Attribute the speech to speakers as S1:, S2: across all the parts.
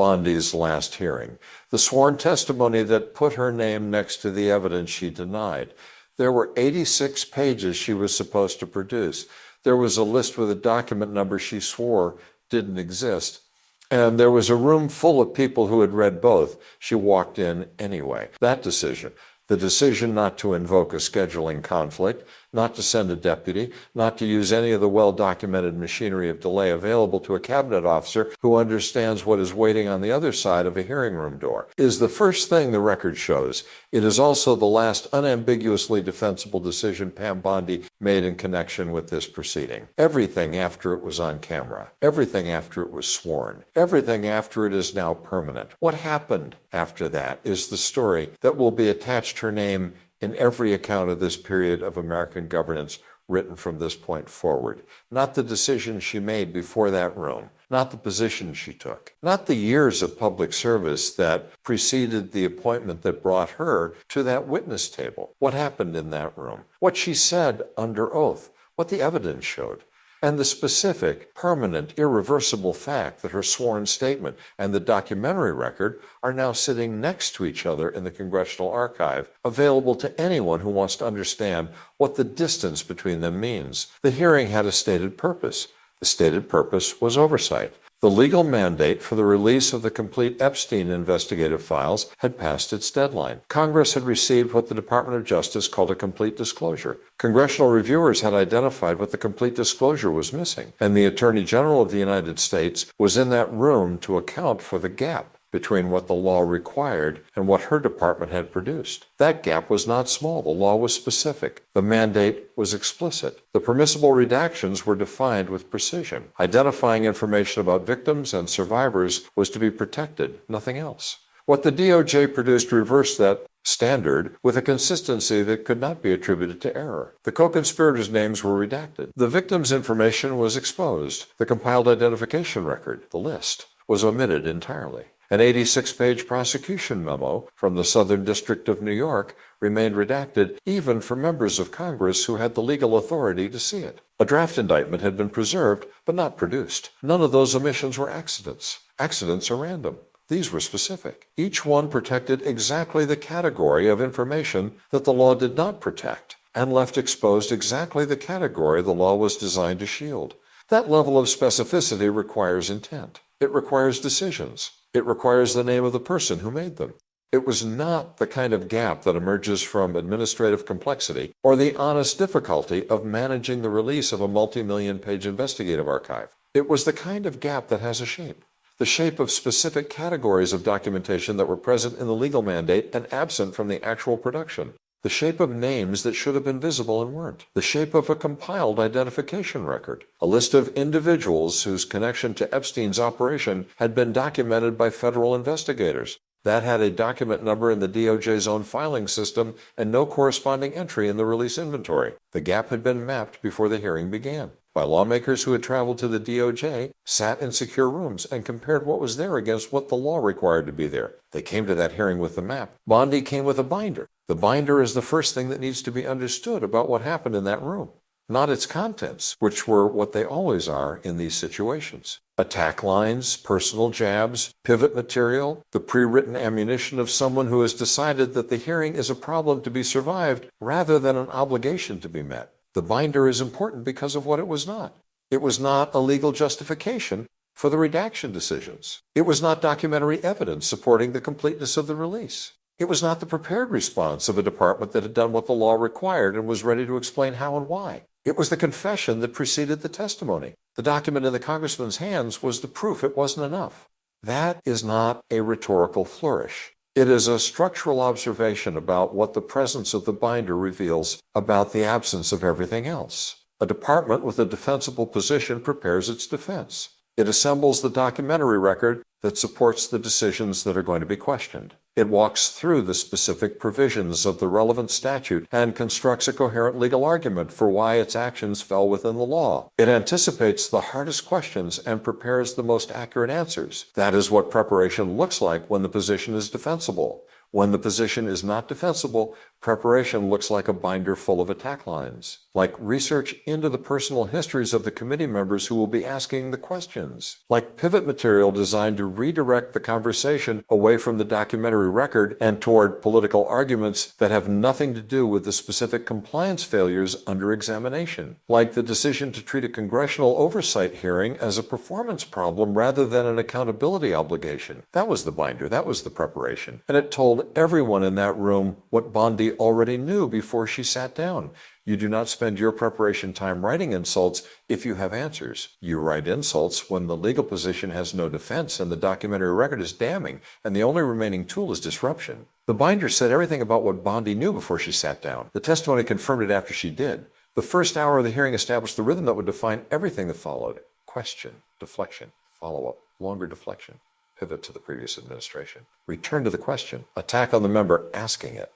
S1: Bondi's last hearing, the sworn testimony that put her name next to the evidence she denied. There were 86 pages she was supposed to produce. There was a list with a document number she swore didn't exist. And there was a room full of people who had read both. She walked in anyway. That decision, the decision not to invoke a scheduling conflict, not to send a deputy, not to use any of the well-documented machinery of delay available to a cabinet officer who understands what is waiting on the other side of a hearing room door, is the first thing the record shows. It is also the last unambiguously defensible decision Pam Bondi made in connection with this proceeding. Everything after it was on camera, everything after it was sworn, everything after it is now permanent. What happened after that is the story that will be attached to her name in every account of this period of American governance written from this point forward. Not the decisions she made before that room, not the position she took, not the years of public service that preceded the appointment that brought her to that witness table. What happened in that room, what she said under oath, what the evidence showed, and the specific, permanent, irreversible fact that her sworn statement and the documentary record are now sitting next to each other in the Congressional Archive, available to anyone who wants to understand what the distance between them means. The hearing had a stated purpose. The stated purpose was oversight. The legal mandate for the release of the complete Epstein investigative files had passed its deadline. Congress had received what the Department of Justice called a complete disclosure. Congressional reviewers had identified what the complete disclosure was missing, and the Attorney General of the United States was in that room to account for the gap between what the law required and what her department had produced. That gap was not small. The law was specific. The mandate was explicit. The permissible redactions were defined with precision. Identifying information about victims and survivors was to be protected, nothing else. What the DOJ produced reversed that standard with a consistency that could not be attributed to error. The co-conspirators' names were redacted. The victims' information was exposed. The compiled identification record, the list, was omitted entirely. An 86-page prosecution memo from the Southern District of New York remained redacted even for members of Congress who had the legal authority to see it. A draft indictment had been preserved, but not produced. None of those omissions were accidents. Accidents are random. These were specific. Each one protected exactly the category of information that the law did not protect, and left exposed exactly the category the law was designed to shield. That level of specificity requires intent. It requires decisions. It requires the name of the person who made them. It was not the kind of gap that emerges from administrative complexity or the honest difficulty of managing the release of a multi-million-page investigative archive. It was the kind of gap that has a shape, the shape of specific categories of documentation that were present in the legal mandate and absent from the actual production, the shape of names that should have been visible and weren't, the shape of a compiled identification record, a list of individuals whose connection to Epstein's operation had been documented by federal investigators. That had a document number in the DOJ's own filing system and no corresponding entry in the release inventory. The gap had been mapped before the hearing began by lawmakers who had traveled to the DOJ, sat in secure rooms, and compared what was there against what the law required to be there. They came to that hearing with the map. Bondi came with a binder. The binder is the first thing that needs to be understood about what happened in that room, not its contents, which were what they always are in these situations. Attack lines, personal jabs, pivot material, the pre-written ammunition of someone who has decided that the hearing is a problem to be survived rather than an obligation to be met. The binder is important because of what it was not. It was not a legal justification for the redaction decisions. It was not documentary evidence supporting the completeness of the release. It was not the prepared response of a department that had done what the law required and was ready to explain how and why. It was the confession that preceded the testimony. The document in the congressman's hands was the proof it wasn't enough. That is not a rhetorical flourish. It is a structural observation about what the presence of the binder reveals about the absence of everything else. A department with a defensible position prepares its defense. It assembles the documentary record that supports the decisions that are going to be questioned. It walks through the specific provisions of the relevant statute and constructs a coherent legal argument for why its actions fell within the law. It anticipates the hardest questions and prepares the most accurate answers. That is what preparation looks like when the position is defensible. When the position is not defensible, preparation looks like a binder full of attack lines. like research into the personal histories of the committee members who will be asking the questions, like pivot material designed to redirect the conversation away from the documentary record and toward political arguments that have nothing to do with the specific compliance failures under examination, like the decision to treat a congressional oversight hearing as a performance problem rather than an accountability obligation. That was the binder, that was the preparation. And it told everyone in that room what Bondi already knew before she sat down. You do not spend your preparation time writing insults if you have answers. You write insults when the legal position has no defense and the documentary record is damning, and the only remaining tool is disruption. The binder said everything about what Bondi knew before she sat down. The testimony confirmed it after she did. The first hour of the hearing established the rhythm that would define everything that followed. Question, deflection, follow-up, longer deflection, pivot to the previous administration, return to the question, attack on the member asking it.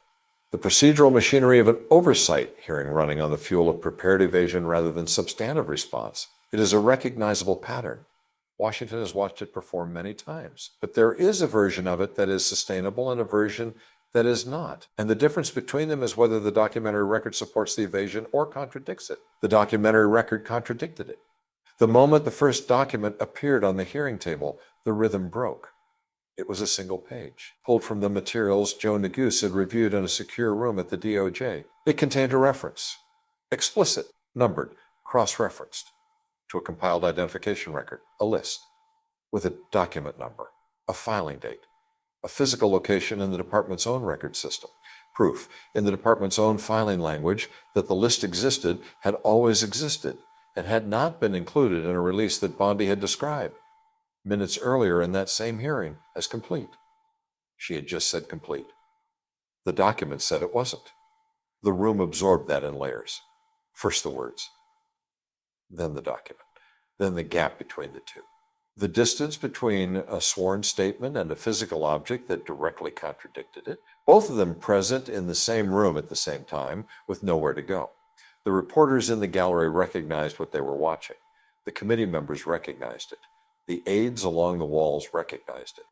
S1: The procedural machinery of an oversight hearing running on the fuel of prepared evasion rather than substantive response. It is a recognizable pattern. Washington has watched it perform many times. But there is a version of it that is sustainable and a version that is not. And the difference between them is whether the documentary record supports the evasion or contradicts it. The documentary record contradicted it. The moment the first document appeared on the hearing table, the rhythm broke. It was a single page, pulled from the materials Joe Neguse had reviewed in a secure room at the DOJ. It contained a reference, explicit, numbered, cross-referenced, to a compiled identification record, a list, with a document number, a filing date, a physical location in the department's own record system, proof in the department's own filing language that the list existed, had always existed, and had not been included in a release that Bondi had described minutes earlier in that same hearing as complete. She had just said complete. The document said it wasn't. The room absorbed that in layers. First the words, then the document, then the gap between the two. The distance between a sworn statement and a physical object that directly contradicted it, both of them present in the same room at the same time with nowhere to go. The reporters in the gallery recognized what they were watching. The committee members recognized it. The aides along the walls recognized it.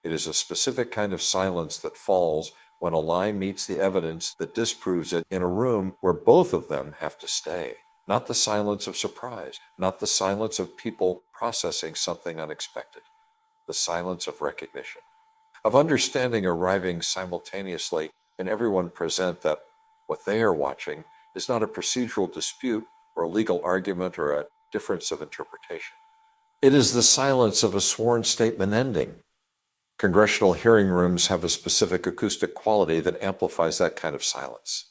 S1: It is a specific kind of silence that falls when a lie meets the evidence that disproves it in a room where both of them have to stay. Not the silence of surprise, not the silence of people processing something unexpected. The silence of recognition, of understanding arriving simultaneously and everyone present that what they are watching is not a procedural dispute or a legal argument or a difference of interpretation. It is the silence of a sworn statement ending. Congressional hearing rooms have a specific acoustic quality that amplifies that kind of silence.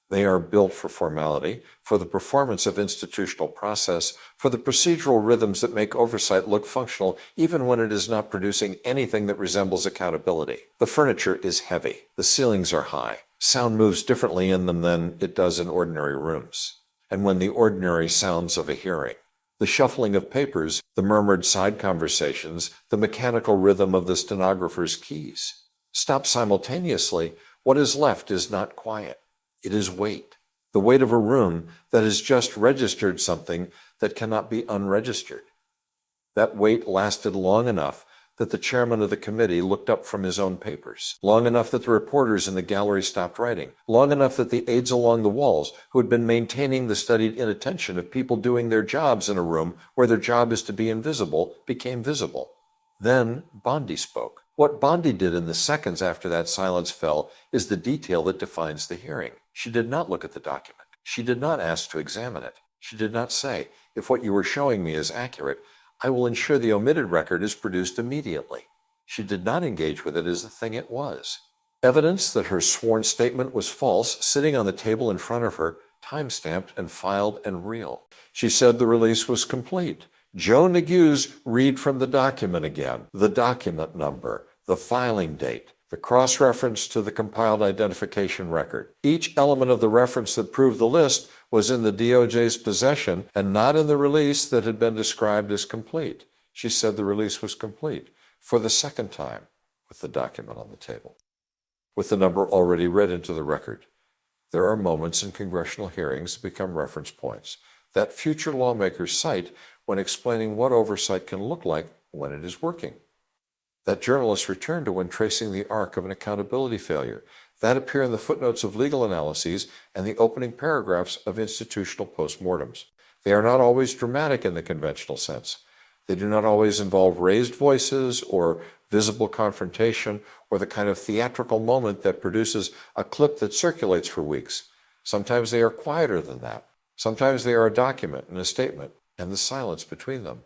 S1: They are built for formality, for the performance of institutional process, for the procedural rhythms that make oversight look functional even when it is not producing anything that resembles accountability. The furniture is heavy. The ceilings are high. Sound moves differently in them than it does in ordinary rooms. And when the ordinary sounds of a hearing, the shuffling of papers, the murmured side conversations, the mechanical rhythm of the stenographer's keys stop simultaneously, what is left is not quiet. It is weight. The weight of a room that has just registered something that cannot be unregistered. That weight lasted long enough that the chairman of the committee looked up from his own papers, long enough that the reporters in the gallery stopped writing, long enough that the aides along the walls, who had been maintaining the studied inattention of people doing their jobs in a room where their job is to be invisible, became visible. Then Bondi spoke. What Bondi did in the seconds after that silence fell is the detail that defines the hearing. She did not look at the document. She did not ask to examine it. She did not say, if what you were showing me is accurate, I will ensure the omitted record is produced immediately. She did not engage with it as the thing it was. Evidence that her sworn statement was false, sitting on the table in front of her, time-stamped and filed and real. She said the release was complete. Joe Neguse, read from the document again. The document number, the filing date, the cross-reference to the compiled identification record. Each element of the reference that proved the list was in the DOJ's possession and not in the release that had been described as complete. She said the release was complete for the second time with the document on the table, with the number already read into the record. There are moments in congressional hearings that become reference points that future lawmakers cite when explaining what oversight can look like when it is working, that journalists return to when tracing the arc of an accountability failure, that appear in the footnotes of legal analyses and the opening paragraphs of institutional postmortems. They are not always dramatic in the conventional sense. They do not always involve raised voices or visible confrontation or the kind of theatrical moment that produces a clip that circulates for weeks. Sometimes they are quieter than that. Sometimes they are a document and a statement and the silence between them.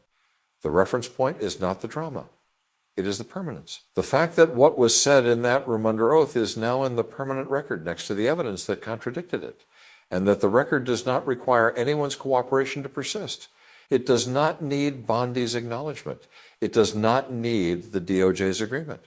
S1: The reference point is not the drama. It is the permanence. The fact that what was said in that room under oath is now in the permanent record next to the evidence that contradicted it, and that the record does not require anyone's cooperation to persist. It does not need Bondi's acknowledgement. It does not need the DOJ's agreement.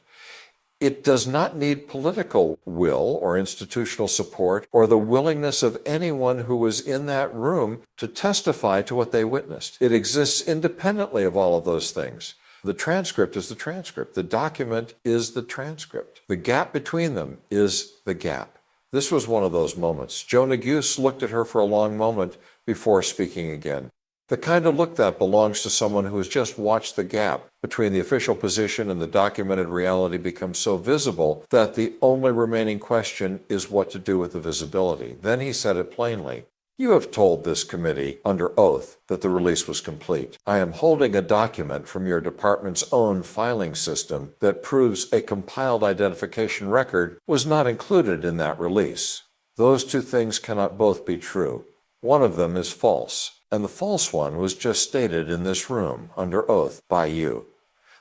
S1: It does not need political will or institutional support or the willingness of anyone who was in that room to testify to what they witnessed. It exists independently of all of those things. The transcript is the transcript. The document is the transcript. The gap between them is the gap. This was one of those moments. Joe Neguse looked at her for a long moment before speaking again. The kind of look that belongs to someone who has just watched the gap between the official position and the documented reality become so visible that the only remaining question is what to do with the visibility. Then he said it plainly. You have told this committee under oath that the release was complete. I am holding a document from your department's own filing system that proves a compiled identification record was not included in that release. Those two things cannot both be true. One of them is false. And the false one was just stated in this room, under oath, by you.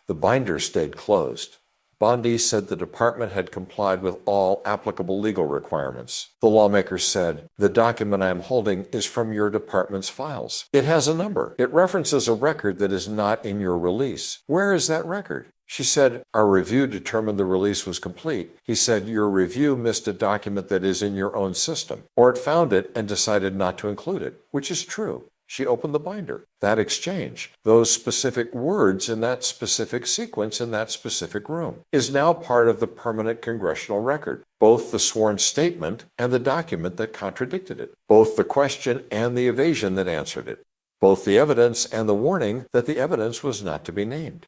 S1: The binder stayed closed. Bondi said the department had complied with all applicable legal requirements. The lawmaker said, the document I am holding is from your department's files. It has a number. It references a record that is not in your release. Where is that record? She said, our review determined the release was complete. He said, your review missed a document that is in your own system, or it found it and decided not to include it, which is true. She opened the binder. That exchange, those specific words in that specific sequence in that specific room, is now part of the permanent congressional record, both the sworn statement and the document that contradicted it, both the question and the evasion that answered it, both the evidence and the warning that the evidence was not to be named.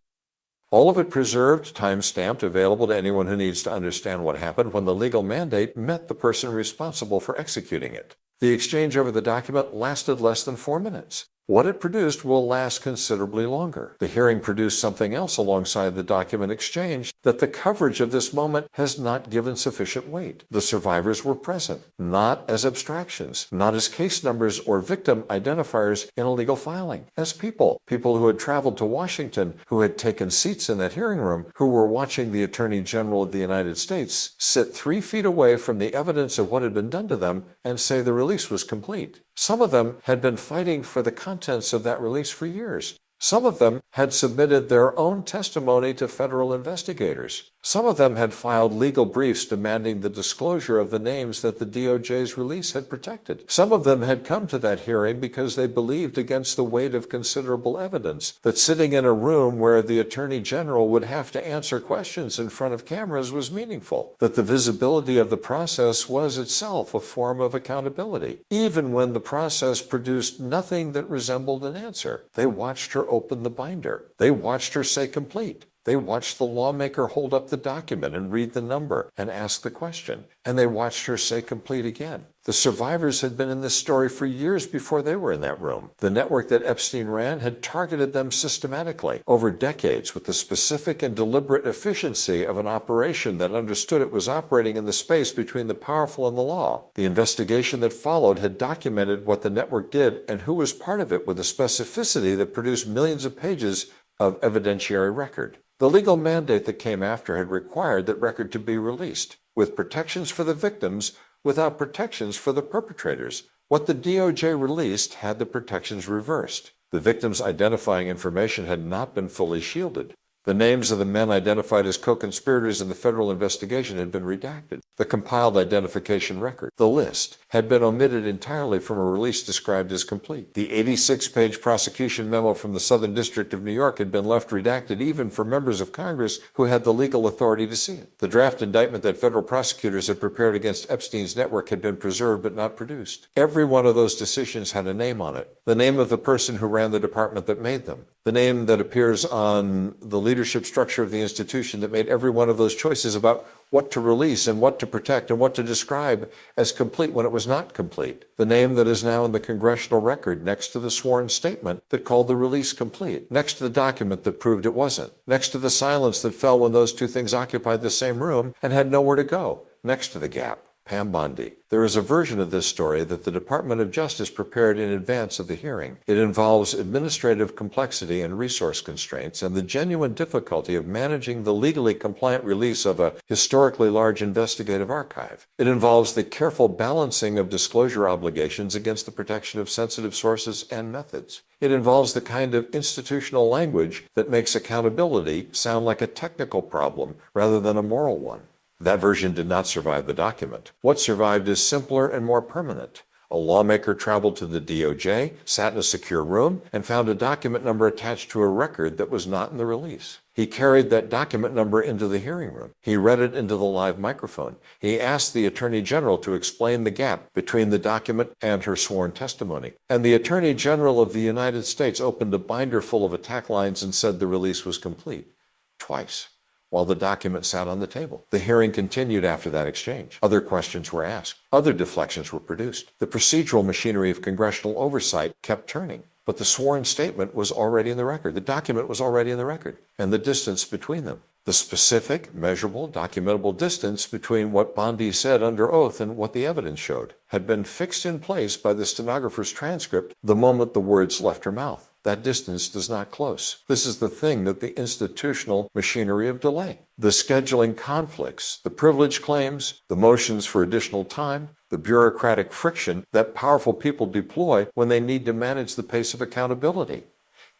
S1: All of it preserved, time-stamped, available to anyone who needs to understand what happened when the legal mandate met the person responsible for executing it. The exchange over the document lasted less than 4 minutes. What it produced will last considerably longer. The hearing produced something else alongside the document exchange that the coverage of this moment has not given sufficient weight. The survivors were present, not as abstractions, not as case numbers or victim identifiers in a legal filing, as people who had traveled to Washington, who had taken seats in that hearing room, who were watching the Attorney General of the United States sit 3 feet away from the evidence of what had been done to them and say the release was complete. Some of them had been fighting for the contents of that release for years. Some of them had submitted their own testimony to federal investigators. Some of them had filed legal briefs demanding the disclosure of the names that the DOJ's release had protected. Some of them had come to that hearing because they believed, against the weight of considerable evidence, that sitting in a room where the Attorney General would have to answer questions in front of cameras was meaningful, that the visibility of the process was itself a form of accountability. Even when the process produced nothing that resembled an answer, they watched her open the binder. They watched her say complete. They watched the lawmaker hold up the document and read the number and ask the question. And they watched her say complete again. The survivors had been in this story for years before they were in that room. The network that Epstein ran had targeted them systematically over decades with the specific and deliberate efficiency of an operation that understood it was operating in the space between the powerful and the law. The investigation that followed had documented what the network did and who was part of it with a specificity that produced millions of pages of evidentiary record. The legal mandate that came after had required that record to be released, with protections for the victims without protections for the perpetrators. What the DOJ released had the protections reversed. The victims' identifying information had not been fully shielded. The names of the men identified as co-conspirators in the federal investigation had been redacted. The compiled identification record, the list, had been omitted entirely from a release described as complete. The 86-page prosecution memo from the Southern District of New York had been left redacted even for members of Congress who had the legal authority to see it. The draft indictment that federal prosecutors had prepared against Epstein's network had been preserved but not produced. Every one of those decisions had a name on it, the name of the person who ran the department that made them. the name that appears on the leadership structure of the institution that made every one of those choices about what to release and what to protect and what to describe as complete when it was not complete. The name that is now in the congressional record next to the sworn statement that called the release complete, next to the document that proved it wasn't, next to the silence that fell when those two things occupied the same room and had nowhere to go, next to the gap. Pam Bondi. There is a version of this story that the Department of Justice prepared in advance of the hearing. It involves administrative complexity and resource constraints and the genuine difficulty of managing the legally compliant release of a historically large investigative archive. It involves the careful balancing of disclosure obligations against the protection of sensitive sources and methods. It involves the kind of institutional language that makes accountability sound like a technical problem rather than a moral one. That version did not survive the document. What survived is simpler and more permanent. A lawmaker traveled to the DOJ, sat in a secure room, and found a document number attached to a record that was not in the release. He carried that document number into the hearing room. He read it into the live microphone. He asked the Attorney General to explain the gap between the document and her sworn testimony. And the Attorney General of the United States opened a binder full of attack lines and said the release was complete. Twice. While the document sat on the table. The hearing continued after that exchange. Other questions were asked. Other deflections were produced. The procedural machinery of congressional oversight kept turning. But the sworn statement was already in the record. The document was already in the record. And the distance between them. The specific, measurable, documentable distance between what Bondi said under oath and what the evidence showed had been fixed in place by the stenographer's transcript the moment the words left her mouth. That distance does not close. This is the thing that the institutional machinery of delay, the scheduling conflicts, the privilege claims, the motions for additional time, the bureaucratic friction that powerful people deploy when they need to manage the pace of accountability,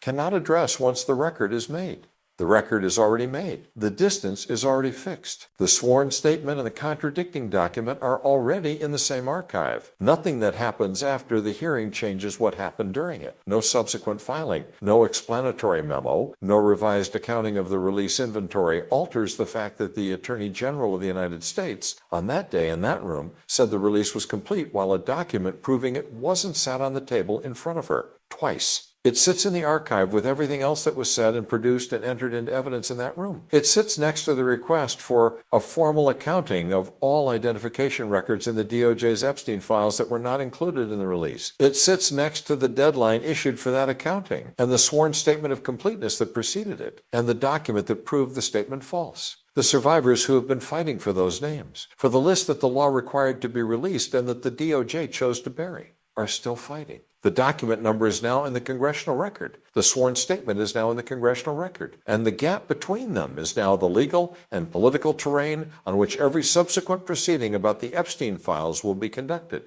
S1: cannot address once the record is made. The record is already made. The distance is already fixed. The sworn statement and the contradicting document are already in the same archive. Nothing that happens after the hearing changes what happened during it. No subsequent filing, no explanatory memo, no revised accounting of the release inventory alters the fact that the Attorney General of the United States, on that day in that room, said the release was complete while a document proving it wasn't sat on the table in front of her. Twice. It sits in the archive with everything else that was said and produced and entered into evidence in that room. It sits next to the request for a formal accounting of all identification records in the DOJ's Epstein files that were not included in the release. It sits next to the deadline issued for that accounting and the sworn statement of completeness that preceded it and the document that proved the statement false. The survivors who have been fighting for those names, for the list that the law required to be released and that the DOJ chose to bury, are still fighting. The document number is now in the congressional record. The sworn statement is now in the congressional record. And the gap between them is now the legal and political terrain on which every subsequent proceeding about the Epstein files will be conducted.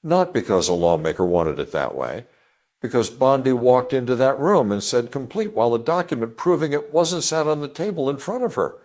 S1: Not because a lawmaker wanted it that way, because Bondi walked into that room and said complete while a document proving it wasn't sat on the table in front of her.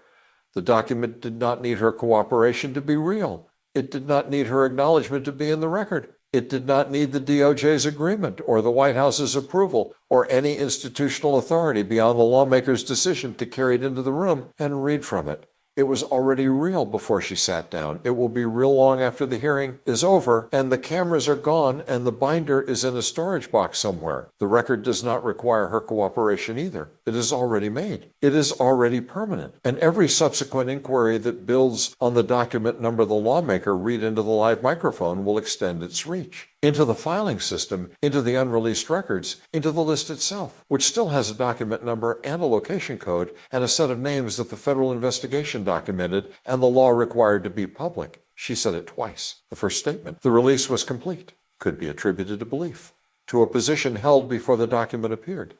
S1: The document did not need her cooperation to be real. It did not need her acknowledgement to be in the record. It did not need the DOJ's agreement or the White House's approval or any institutional authority beyond the lawmaker's decision to carry it into the room and read from it. It was already real before she sat down. It will be real long after the hearing is over and the cameras are gone and the binder is in a storage box somewhere. The record does not require her cooperation either. It is already made. It is already permanent. And every subsequent inquiry that builds on the document number the lawmaker read into the live microphone will extend its reach into the filing system, into the unreleased records, into the list itself, which still has a document number and a location code and a set of names that the federal investigation documented and the law required to be public. She said it twice. The first statement, the release was complete, could be attributed to belief, to a position held before the document appeared.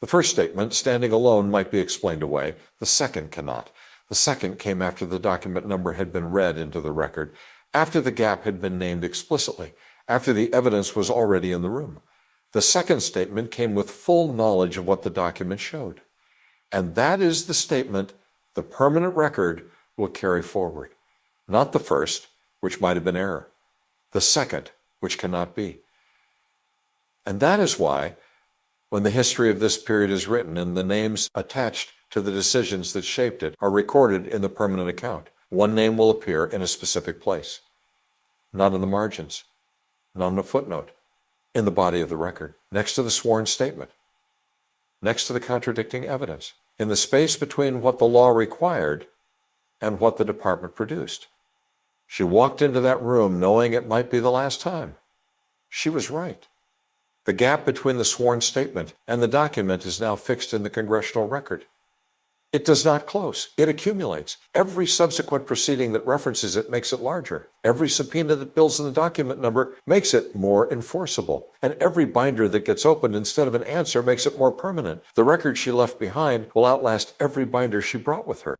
S1: The first statement, standing alone, might be explained away. The second cannot. The second came after the document number had been read into the record, after the gap had been named explicitly, after the evidence was already in the room. The second statement came with full knowledge of what the document showed. And that is the statement the permanent record will carry forward. Not the first, which might have been error. The second, which cannot be. And that is why, when the history of this period is written and the names attached to the decisions that shaped it are recorded in the permanent account, one name will appear in a specific place. Not in the margins. Not in a footnote, in the body of the record, next to the sworn statement. next to the contradicting evidence, in the space between what the law required and what the department produced. She walked into that room knowing it might be the last time. She was right. The gap between the sworn statement and the document is now fixed in the congressional record. It does not close. It accumulates. Every subsequent proceeding that references it makes it larger. Every subpoena that builds in the document number makes it more enforceable. And every binder that gets opened instead of an answer makes it more permanent. The record she left behind will outlast every binder she brought with her.